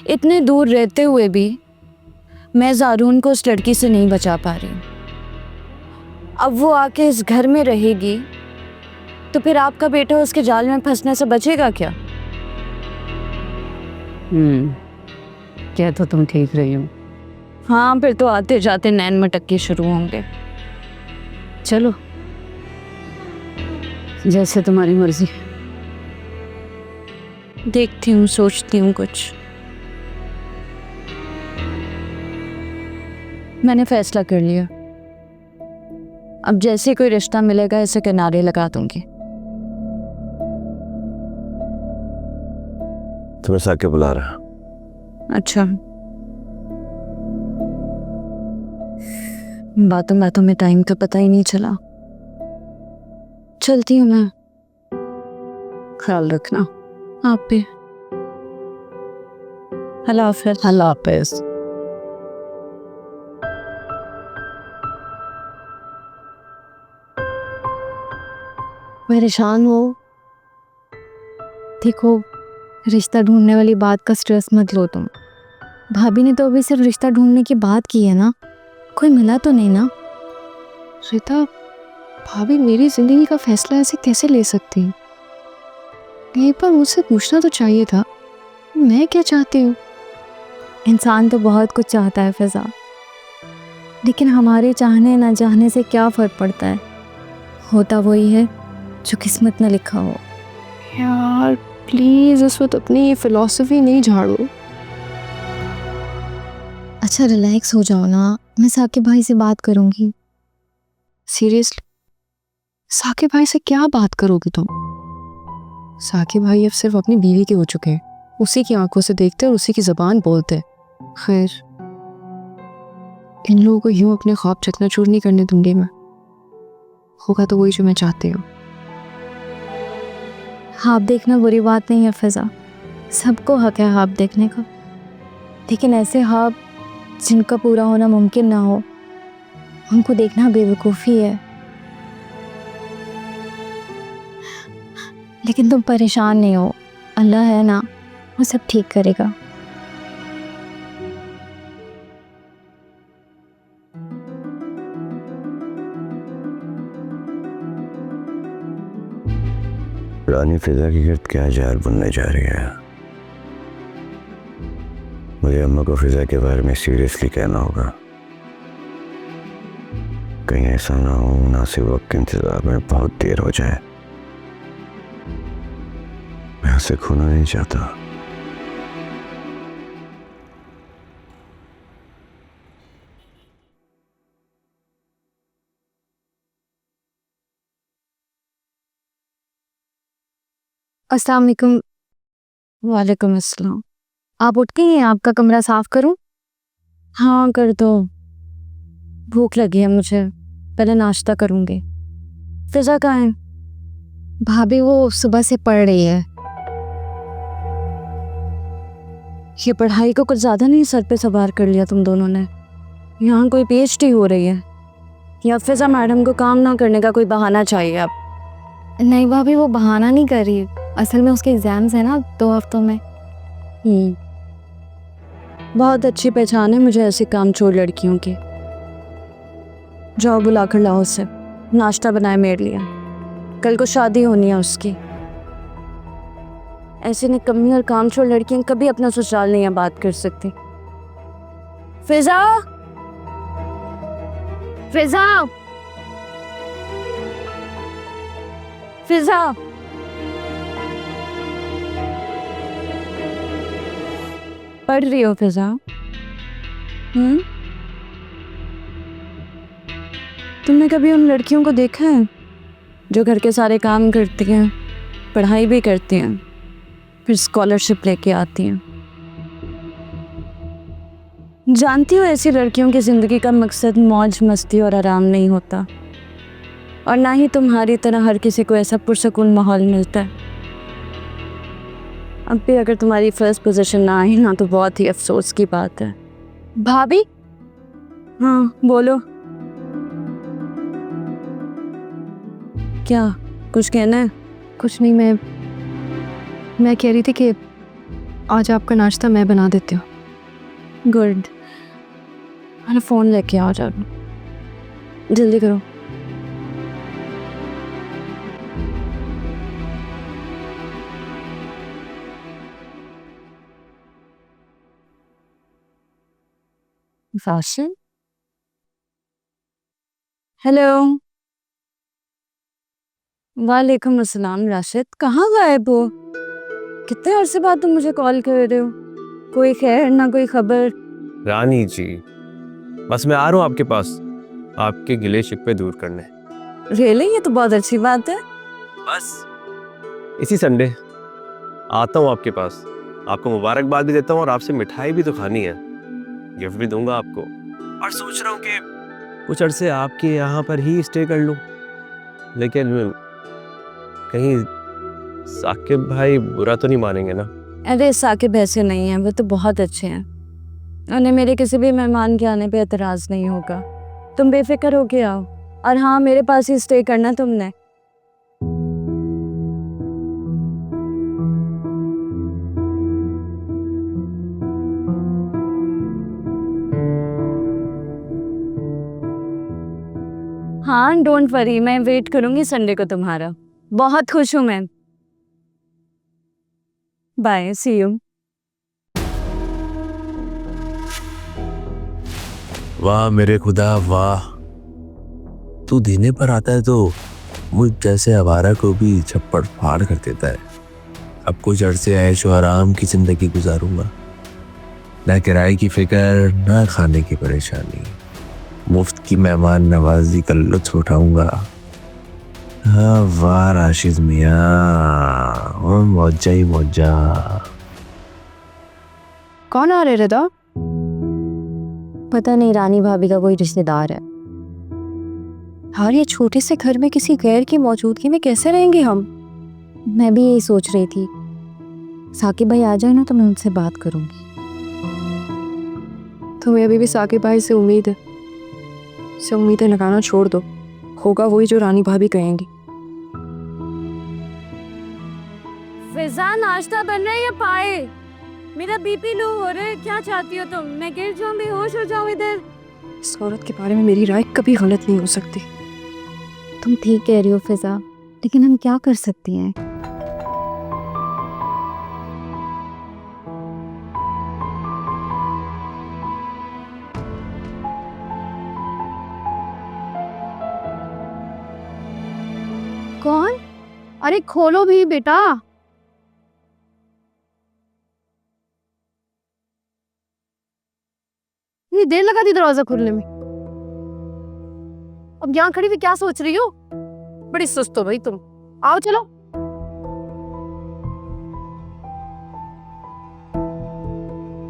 इतने दूर रहते हुए भी मैं ज़ारून को उस लड़की से नहीं बचा पा रही हूँ। अब वो आके इस घर में रहेगी तो फिर आपका बेटा उसके जाल में फंसने से बचेगा क्या? क्या तो तुम ठीक रही हो। हाँ, फिर तो आते जाते नैन मटक्के शुरू होंगे। चलो जैसे तुम्हारी मर्जी। देखती हूँ, सोचती हूँ कुछ। मैंने फैसला कर लिया, अब जैसे कोई रिश्ता मिलेगा इसे किनारे लगा दूंगी। तुम्हें साके बुला रहा। अच्छा, बातों बातों में टाइम का पता ही नहीं चला। चलती हूँ मैं। ख्याल रखना। आप भी। अल्लाह हाफ़िज़। अल्लाह हाफ़िज़। परेशान हो? देखो, रिश्ता ढूंढने वाली बात का स्ट्रेस मत लो तुम। भाभी ने तो अभी सिर्फ रिश्ता ढूंढने की बात की है ना, कोई मिला तो नहीं ना? श्वेता, भाभी मेरी जिंदगी का फैसला ऐसे कैसे ले सकती हैं? एक बार मुझसे पूछना तो चाहिए था, मैं क्या चाहती हूँ। इंसान तो बहुत कुछ चाहता है फिजा, लेकिन हमारे चाहने ना चाहने से क्या फ़र्क पड़ता है? होता वही है जो किस्मत में लिखा हो। यार प्लीज़ इस वक्त अपनी ये फिलॉसफी नहीं झाड़ो। अच्छा रिलैक्स हो जाओ ना, मैं साकिब भाई से बात करूँगी। सीरियसली? साकिब भाई से क्या बात करोगी तुम? साकिब भाई अब सिर्फ अपनी बीवी के हो चुके हैं, उसी की आंखों से देखते और उसी की ज़बान बोलते। खैर, इन लोगों को यूं अपने ख्वाब चकनाचूर नहीं करने दूंगी मैं। होगा तो वही जो मैं चाहती हूँ। ख्वाब देखना बुरी बात नहीं है फिजा, सबको हक है ख्वाब देखने का, लेकिन ऐसे ख्वाब जिनका पूरा होना मुमकिन ना हो उनको देखना बेवकूफ़ी है। लेकिन तुम परेशान नहीं हो, अल्लाह है ना, वो सब ठीक करेगा। रानी फिजा की गिर्द क्या जहर बुनने जा रही है? मुझे अम्मा को फिजा के बारे में सीरियसली कहना होगा, कहीं ऐसा ना हो मुनासिब वक्त के इंतजार में बहुत देर हो जाए। मैं उसे खोना नहीं चाहता। अस्सलाम वालेकुम। वालेकुम अस्सलाम। आप उठ गई हैं? आपका कमरा साफ करूं? हाँ कर दो, भूख लगी है मुझे, पहले नाश्ता करूँगी। फिजा कहाँ है? भाभी वो सुबह से पढ़ रही है। ये पढ़ाई को कुछ ज़्यादा नहीं सर पे सवार कर लिया तुम दोनों ने? यहाँ कोई पीएचडी हो रही है या फिजा मैडम को काम ना करने का कोई बहाना चाहिए अब? नहीं भाभी, वो बहाना नहीं कर रही, असल में उसके एग्जाम्स हैं ना 2 हफ्तों में। बहुत अच्छी पहचान है मुझे ऐसे कामचोर लड़कियों की। जाओ बुला कर लाओ उसे, नाश्ता बनाए मेरे लिए, कल को शादी होनी है उसकी। ऐसे निकम्मी और कामचोर लड़कियां कभी अपना ससुराल नहीं बात कर सकती। फिजा, फिजा, फिजा, पढ़ रही हो फिजा? तुमने कभी उन लड़कियों को देखा है जो घर के सारे काम करती हैं, पढ़ाई भी करती हैं, फिर स्कॉलरशिप लेके आती हैं? जानती हो ऐसी लड़कियों की ज़िंदगी का मकसद मौज मस्ती और आराम नहीं होता, और ना ही तुम्हारी तरह हर किसी को ऐसा पुरसकून माहौल मिलता है। अब भी अगर तुम्हारी फर्स्ट पोजीशन ना आई ना तो बहुत ही अफसोस की बात है। भाभी? हाँ बोलो, क्या कुछ कहना है? कुछ नहीं, मैं कह रही थी कि आज आपका नाश्ता मैं बना देती हूँ। गुड। अरे फ़ोन लेके आओ जब, जल्दी करो। राशिद, हेलो। वालेकुम अस्सलाम। राशिद, कहाँ गायब हो? कितने अरसे बाद तुम मुझे कॉल कर रहे हो? कोई खैर ना कोई खबर? रानी जी, बस मैं आ रहा हूँ आपके पास, आपके गिले शिकवे दूर करने। रियली? ये तो बहुत अच्छी बात है। बस इसी संडे आता हूँ आपके पास, आपको मुबारकबाद भी देता हूँ और आपसे मिठाई भी तो खानी है, गिफ्ट भी दूंगा आपको। और सोच रहा हूँ कि कुछ अरसे आपके यहाँ पर ही स्टे कर लूँ, लेकिन कहीं साकिब भाई बुरा तो नहीं मानेंगे ना? अरे साकिब ऐसे नहीं है, वो तो बहुत अच्छे हैं। उन्हें मेरे किसी भी मेहमान के आने पे एतराज़ नहीं होगा। तुम बेफिक्र होके आओ, और हाँ, मेरे पास ही स्टे करना तुमने। हाँ, डोंट वरी, मैं वेट करूँगी संडे को तुम्हारा। बहुत खुश हूँ मैं। Bye, see you. वाह मेरे खुदा वाह, तू देने पर आता है तो मुझ जैसे आवारा को भी छप्पड़ फाड़ कर देता है। अब कुछ अरसे ऐशो आराम की जिंदगी गुजारूंगा, ना किराए की फिक्र ना खाने की परेशानी, मुफ्त की मेहमान नवाजी का लुत्फ उठाऊंगा। हाँ वाह राशिद मियाँ, और मौजा ही मौजा। कौन आ रहे रदा? पता नहीं, रानी भाभी का कोई रिश्तेदार है। यार ये छोटे से घर में किसी गैर की मौजूदगी में कैसे रहेंगे हम? मैं भी यही सोच रही थी। साकिब भाई आ जाए ना तो मैं उनसे बात करूंगी। तुम्हें अभी भी साकिब भाई से उम्मीद है? से उम्मीदें लगाना छोड़ दो, होगा वही जो रानी भाभी कहेंगी। फिजा, नाश्ता बन रहा है या पाए? मेरा बीपी लो हो रहा है। क्या चाहती हो तुम? मैं गिर जाऊं, बेहोश हो जाऊं इधर? इस औरत के बारे में मेरी राय कभी गलत नहीं हो सकती। तुम ठीक कह रही हो फिजा, लेकिन हम क्या कर सकती हैं? कौन? अरे खोलो भी बेटा। इतनी देर लगा दी दरवाजा खोलने में। अब यहाँ खड़ी हुई क्या सोच रही हो? बड़ी सुस्त हो भाई तुम। आओ चलो।